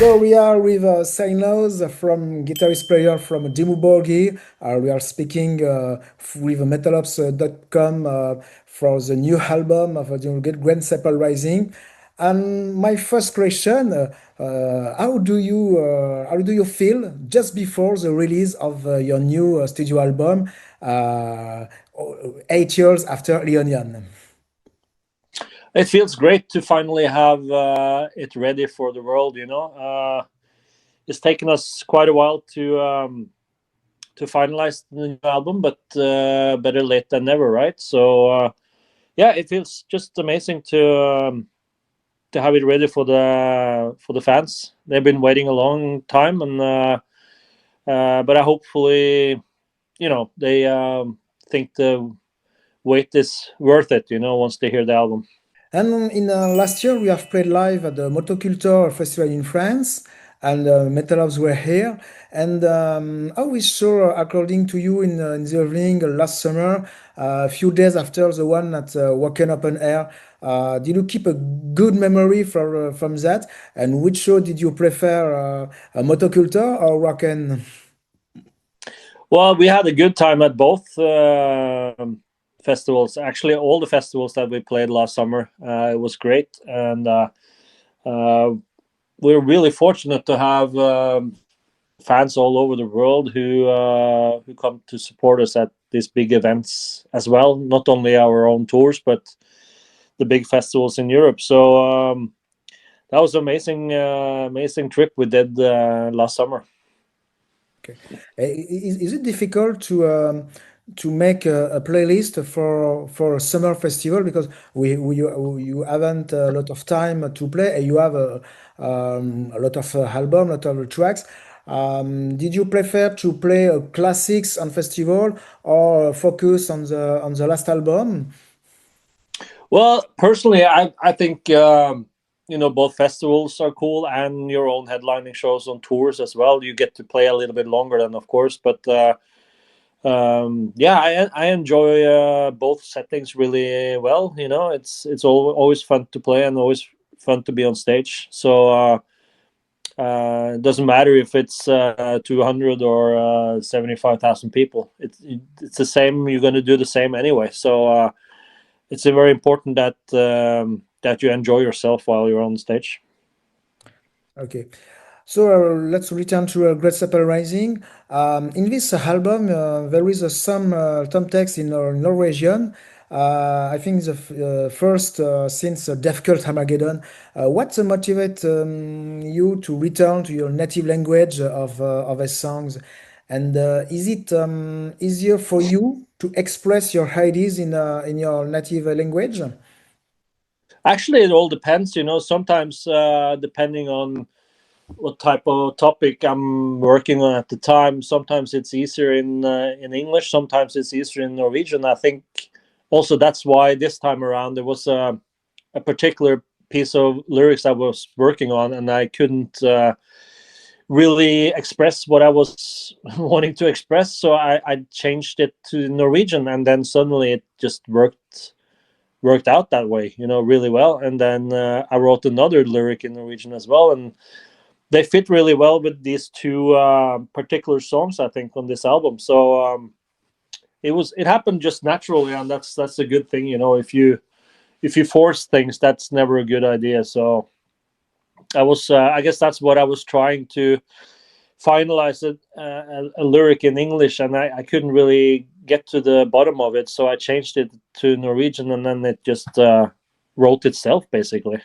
So we are with Silenoz, from guitarist player from DIMMU BORGIR. We are speaking with metalhops.com for the new album of the Grand Serpent Rising. And my first question: how do you feel just before the release of your new studio album, 8 years after Leonian? It feels great to finally have it ready for the world. It's taken us quite a while to finalize the new album, but better late than never, right? So yeah, it feels just amazing to have it ready for the fans. They've been waiting a long time, and but I hopefully, they think the wait is worth it. Once they hear the album. And in last year, we have played live at the Motocultor Festival in France, and Metalhops were here. And how we saw, according to you, in the evening last summer, a few days after the one at Wacken Open Air, did you keep a good memory from that? And which show did you prefer, Motocultor or Wacken? Well, we had a good time at both festivals. Actually, all the festivals that we played last summer, it was great, and we're really fortunate to have fans all over the world who come to support us at these big events as well. Not only our own tours, but the big festivals in Europe. So that was an amazing trip we did last summer. Okay. Is it difficult to make a playlist for a summer festival, because you haven't a lot of time to play, and you have a lot of album, a lot of tracks. Did you prefer to play classics on festival or focus on the last album? Well, personally, I think both festivals are cool, and your own headlining shows on tours as well. You get to play a little bit longer than, of course, but yeah, I enjoy both settings really well. It's always fun to play and always fun to be on stage. So it doesn't matter if it's 200 or 75,000 people. It's the same. You're going to do the same anyway. So it's very important that that you enjoy yourself while you're on stage. Okay. So let's return to Grand Serpent Rising. In this album, there is some text in Norwegian. I think the first since Death Cult Armageddon. What motivates you to return to your native language of the songs? And is it easier for you to express your ideas in your native language? Actually, it all depends. Sometimes depending on what type of topic I'm working on at the time. Sometimes it's easier in English. Sometimes it's easier in Norwegian. I think also that's why this time around there was a particular piece of lyrics I was working on, and I couldn't really express what I was wanting to express. So I changed it to Norwegian, and then suddenly it just worked out that way, really well. And then I wrote another lyric in Norwegian as well, and they fit really well with these two particular songs, I think, on this album. So it happened just naturally, and that's a good thing. If you force things, that's never a good idea. So I guess that's what I was trying to finalize a lyric in English, and I couldn't really get to the bottom of it, so I changed it to Norwegian, and then it just wrote itself, basically.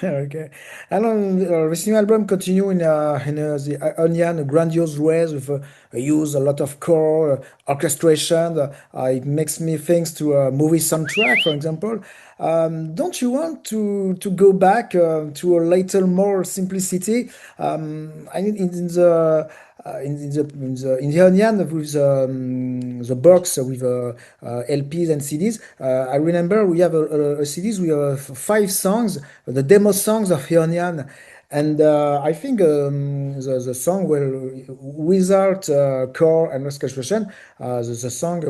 Okay. And this new album continue in the Onion grandiose ways with use a lot of core orchestration. It makes me think to a movie soundtrack, for example. Don't you want to go back to a little more simplicity? I mean, in the Onion with the box with LPs and CDs. I remember we have a CDs with 5 songs, the demo songs of the Onion. And I think the song without core and orchestration, the song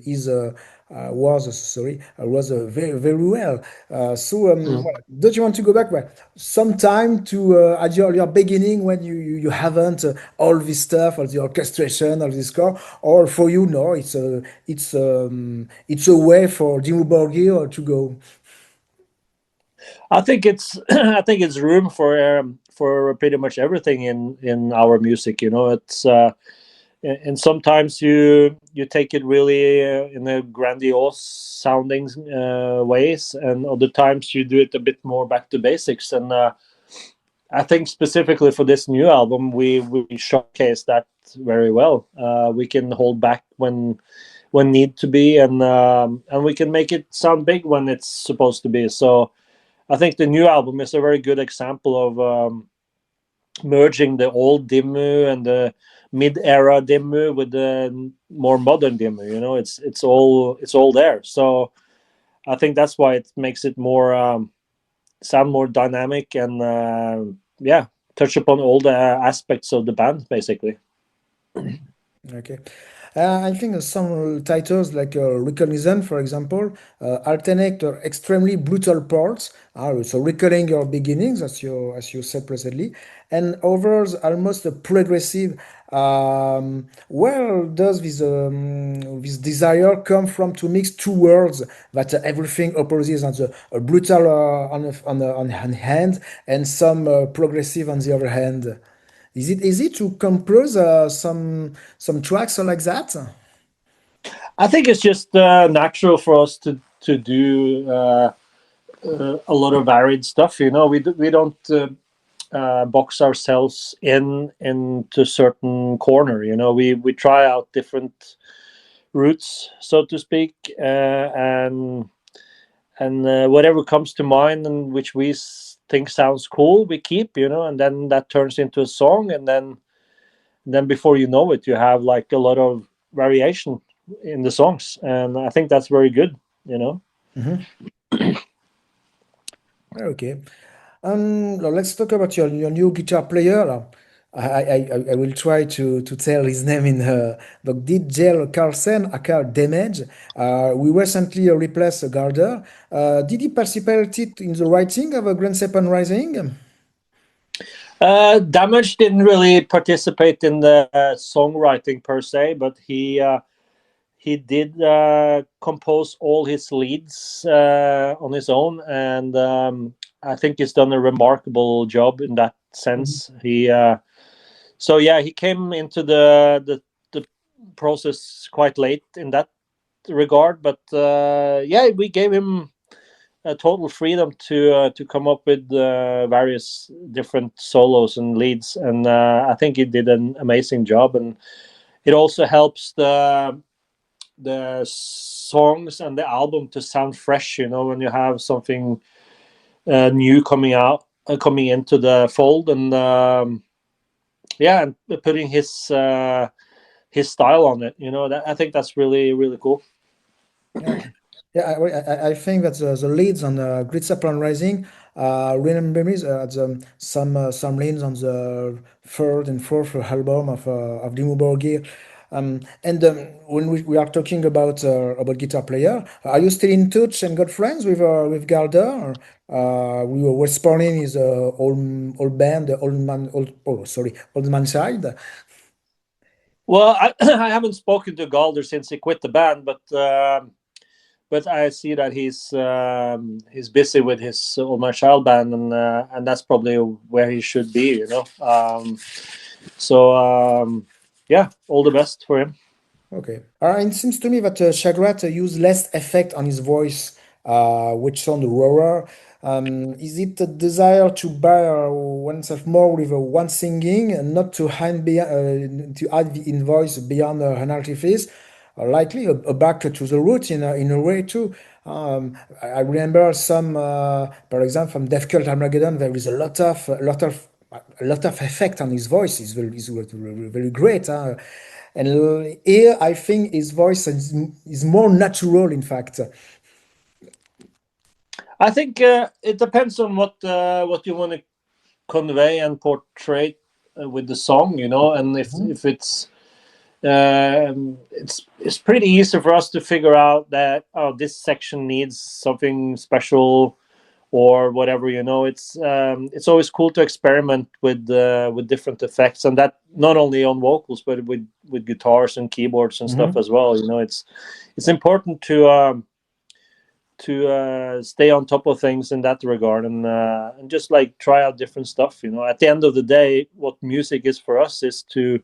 is was very well. Well, don't you want to go back, well, sometime to at your beginning when you haven't all this stuff, all the orchestration, all this score, or for you, no, it's a way for Dimmu Borgir to go. I think it's I think it's room for pretty much everything in our music. You know, it's and sometimes you take it really in a grandiose sounding ways, and other times you do it a bit more back to basics. And I think specifically for this new album, we showcase that very well. We can hold back when need to be, and we can make it sound big when it's supposed to be. So I think the new album is a very good example of merging the old Dimmu and the mid-era Dimmu with the more modern Dimmu. You know, it's all there. So I think that's why it makes it more sound more dynamic and yeah, touch upon all the aspects of the band basically. Okay. I think some titles like Recognition, for example, alternate or extremely brutal parts, so recalling your beginnings, as you said presently, and others almost progressive. Where does this desire come from to mix two worlds that everything opposes on the brutal on hand and some progressive on the other hand? Is it easy to compose some tracks like that? I think it's just natural for us to do a lot of varied stuff. You know, we don't box ourselves into certain corner. You know, we try out different routes, so to speak, and whatever comes to mind and which we think sounds cool, we keep. You know, and then that turns into a song, and then before you know it, you have like a lot of variation in the songs, and I think that's very good. You know. Mhm. Okay. Now let's talk about your new guitar player. I will try to tell his name in the DJ Carlsen, aka Damage. We recently replaced Galder. Did he participate in the writing of a Grand Serpent Rising? Damage didn't really participate in the songwriting per se, but he did compose all his leads on his own, and I think he's done a remarkable job in that sense. So yeah, he came into the process quite late in that regard, but yeah, we gave him a total freedom to come up with various different solos and leads, and I think he did an amazing job, and it also helps the songs and the album to sound fresh. You know, when you have something new coming out, coming into the fold, and yeah, and putting his style on it. You know, I think that's really cool. Yeah, yeah. I think that the leads on the Grand Serpent Rising remember me some leads on the third and fourth album of Dimmu Borgir. And when we are talking about guitar player, are you still in touch and good friends with Galder? We were spawning his old band, old man, old man side. Well, I haven't spoken to Galder since he quit the band, but I see that he's busy with his All My Child band, and that's probably where he should be. You know, so yeah, all the best for him. Okay. It seems to me that Shaggrath used less effect on his voice, which sound rawer. Is it a desire to bear oneself more with one singing and not to add the in voice beyond an artifice? Likely a back to the root in a way too. I remember some, for example, from Death Cult Armageddon, there is a lot of effect on his voice. It's very great. And here, I think his voice is more natural, in fact. I think it depends on what you want to convey and portray with the song, you know, and if it's it's pretty easy for us to figure out that, oh, this section needs something special or whatever. It's always cool to experiment with different effects, and that not only on vocals but with guitars and keyboards and stuff as well. It's important to stay on top of things in that regard, and just like try out different stuff. At the end of the day, what music is for us is to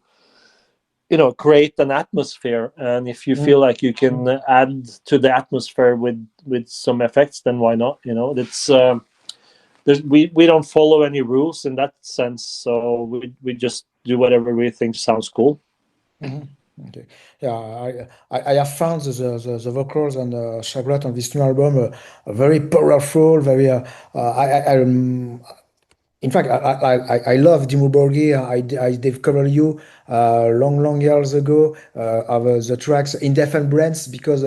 create an atmosphere, and if you feel like you can add to the atmosphere with some effects, then why not? It's we don't follow any rules in that sense, so we just do whatever we think sounds cool. Okay. Yeah, I have found the vocals on Shaggrath on this new album very powerful, very in fact, I love Dimmu Borgir. I discovered you long years ago of the tracks in different brands because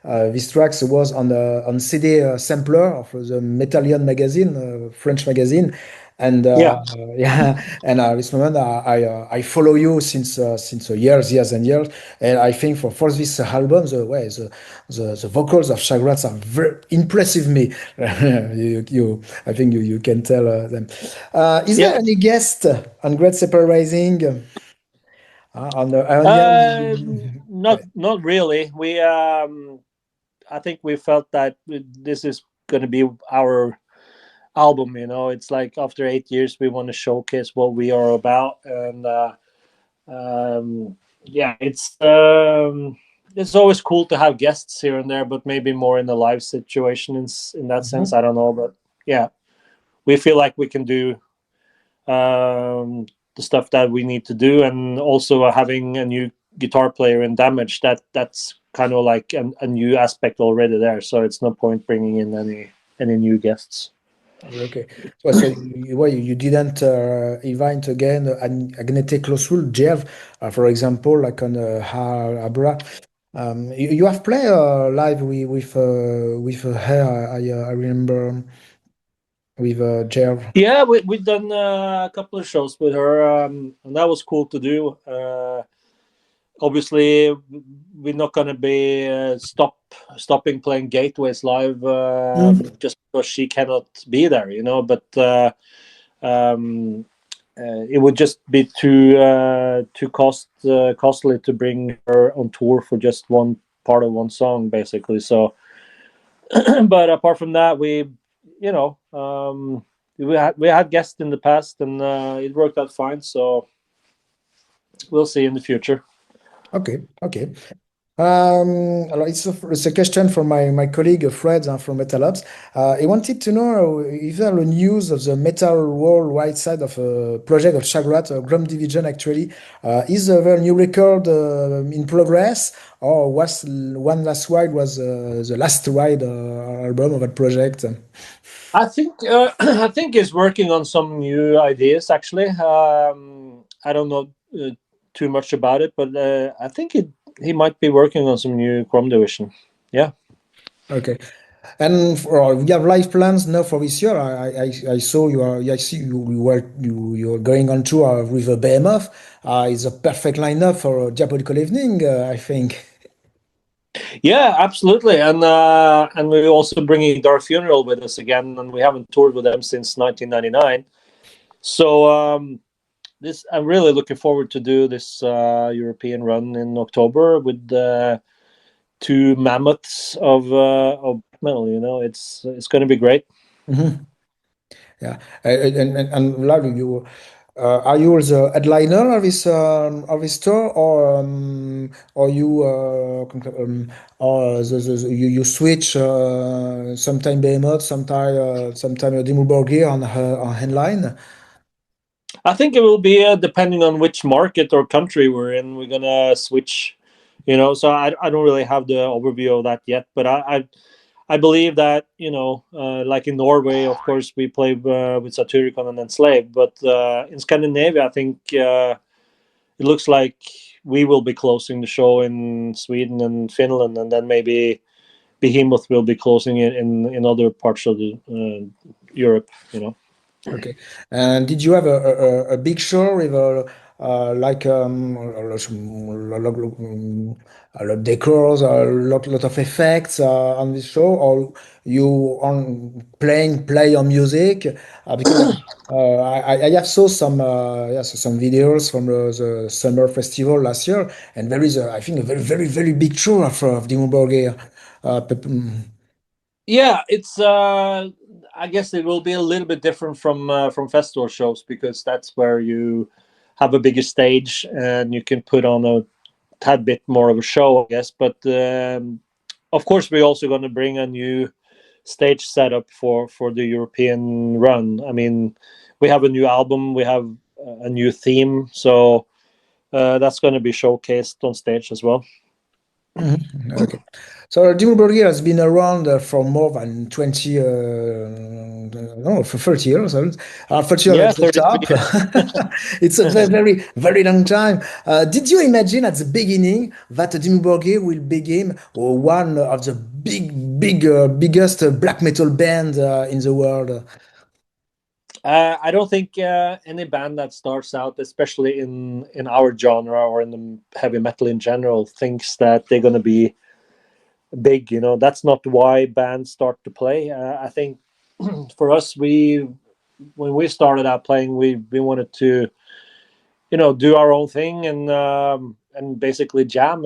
this tracks was on CD sampler of the Metallion magazine, French magazine, and Yeah. yeah, and this moment I follow you since years and years, and I think for this album the vocals of Shaggrath are very impressive me. I think you can tell them. Is there any guest on Grand Serpent Rising? On the Not really. I think we felt that this is going to be our album. It's like after 8 years, we want to showcase what we are about, and yeah, it's always cool to have guests here and there, but maybe more in a live situation in that sense. I don't know, but yeah, we feel like we can do the stuff that we need to do, and also having a new guitar player in Damage, that's kind of like a new aspect already there, so it's no point bringing in any new guests. Okay, so you didn't invite again Agnete Closul, Jeff, for example, like on Abra. You have played live with her. I remember with Jeff. Yeah, we've done a couple of shows with her, and that was cool to do. Obviously, we're not going to be stopping playing Gateways live just because she cannot be there, But it would just be too costly to bring her on tour for just one part of one song, basically. So, but apart from that, we had guests in the past, and it worked out fine. So we'll see in the future. Okay. It's a question from my colleague Fred from Metal Labs. He wanted to know if there are news of the metal worldwide side of a project of Shaggrath, Grum Division actually. Is there a new record in progress, or was One Last Ride was the last ride album of that project? I think he's working on some new ideas actually. I don't know too much about it, but I think he might be working on some new Chrome Division. Yeah. Okay. And we have live plans now for this year. I saw you're going on tour with a Behemoth. It's a perfect lineup for a Diabolical Evening, I think. Yeah, absolutely, and we're also bringing Dark Funeral with us again, and we haven't toured with them since 1999. So I'm really looking forward to do this European run in October with two mammoths of metal. It's going to be great. Yeah, and Lalo, you are you the headliner of this tour, or you you switch sometime Behemoth, sometime Dimmu Borgir on headline? I think it will be depending on which market or country we're in. We're gonna switch, So I don't really have the overview of that yet, but I believe that like in Norway, of course, we play with Satyricon and Enslaved, but in Scandinavia, I think it looks like we will be closing the show in Sweden and Finland, and then maybe Behemoth will be closing it in other parts of Europe. Okay. And did you have a big show with like decors, a lot of effects on this show, or you on play your music? Because I have saw some yes, some videos from the summer festival last year, and there is I think a very big show of Dimmu Borgir. Yeah, it's I guess it will be a little bit different from festival shows, because that's where you have a bigger stage and you can put on a tad bit more of a show, I guess. But of course, we're also going to bring a new stage setup for the European run. I mean, we have a new album, we have a new theme, so that's going to be showcased on stage as well. Okay. So Dimmu Borgir has been around for more than 20, no, for 30 years. 30 years Yeah, at the 33 top. years. It's a very long time. Did you imagine at the beginning that Dimmu Borgir will become one of the biggest black metal band in the world? I don't think any band that starts out, especially in our genre or in the heavy metal in general, thinks that they're going to be big. You know, that's not why bands start to play. I think for us, when we started out playing, we wanted to, do our own thing and basically jam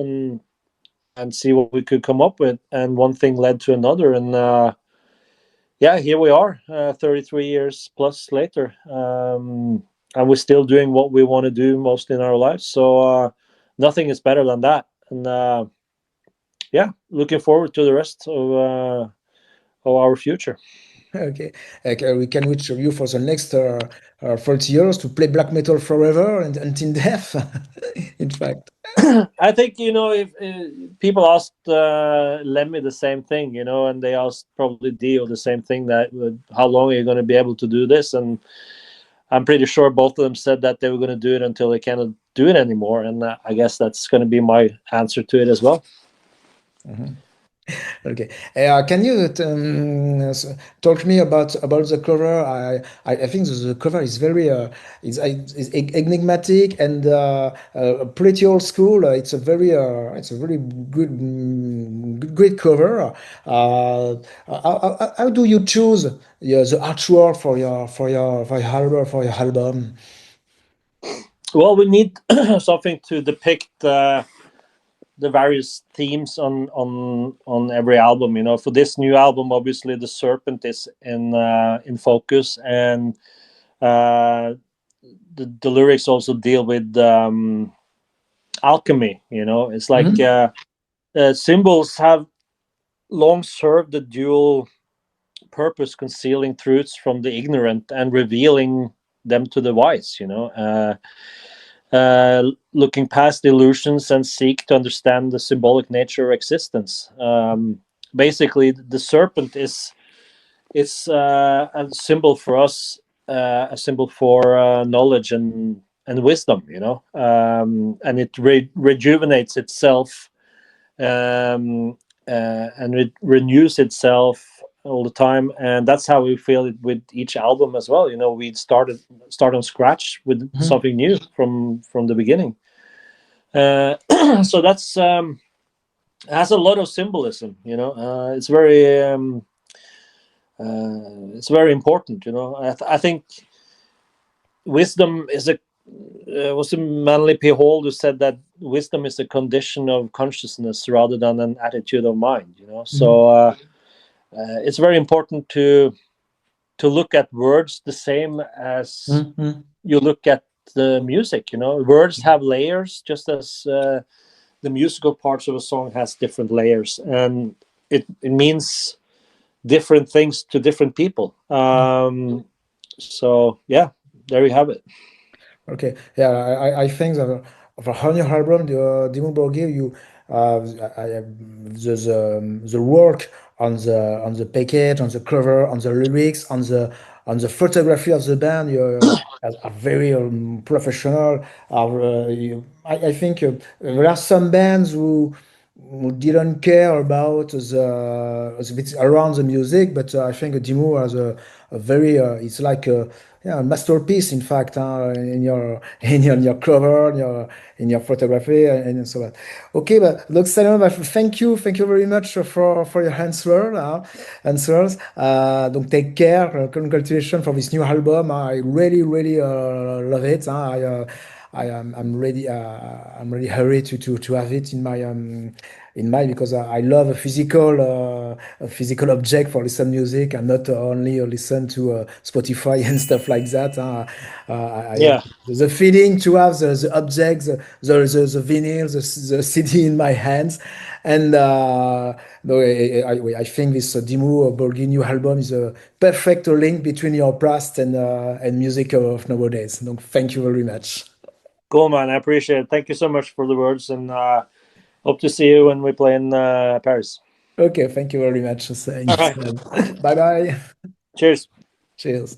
and see what we could come up with. And one thing led to another, and yeah, here we are, 33 years plus later, and we're still doing what we want to do most in our lives. So nothing is better than that. And yeah, looking forward to the rest of our future. Okay. We can wish you for the next 30 years to play black metal forever and until death, in fact. I think, if people asked Lemmy the same thing, and they asked probably Dio the same thing, that how long are you going to be able to do this? And I'm pretty sure both of them said that they were going to do it until they cannot do it anymore. And I guess that's going to be my answer to it as well. Okay. Can you talk to me about the cover? I think the cover is very is enigmatic and pretty old school. It's a very great cover. How do you choose the artwork for your album? Well, we need something to depict the various themes on every album. For this new album, obviously the serpent is in focus, and the lyrics also deal with alchemy. It's like symbols have long served the dual purpose, concealing truths from the ignorant and revealing them to the wise. Looking past illusions and seek to understand the symbolic nature of existence. Basically, the serpent is a symbol for us, a symbol for knowledge and wisdom. And it rejuvenates itself, and it renews itself all the time, and that's how we feel it with each album as well. We start on scratch with something new from the beginning. So that's has a lot of symbolism. It's very important. I think wisdom is was it Manly P. Hall who said that wisdom is a condition of consciousness rather than an attitude of mind. So it's very important to look at words the same as you look at the music. Words have layers, just as the musical parts of a song has different layers, and it means different things to different people. So yeah, there you have it. Okay, yeah, I think that for on your album, Dimmu Borgir, you the work on the package, on the cover, on the lyrics, on the photography of the band, you are very professional. I think there are some bands who didn't care about the bits around the music, but I think Dimmu has a very it's like yeah, masterpiece, in fact, in your cover, in your photography, and so on. Okay, but look, Silenoz, thank you very much for your answers. Don't take care. Congratulations for this new album. I really, really love it. I'm really hurried to have it in mind because I love a physical object for listen music and not only listen to Spotify and stuff like that. Yeah. The feeling to have the object, the vinyl, the CD in my hands, and no, I think this Dimmu Borgir new album is a perfect link between your past and music of nowadays. So thank you very much. Cool, man. I appreciate it. Thank you so much for the words, and hope to see you when we play in Paris. Okay, thank you very much. All right. Bye bye. Cheers. Cheers.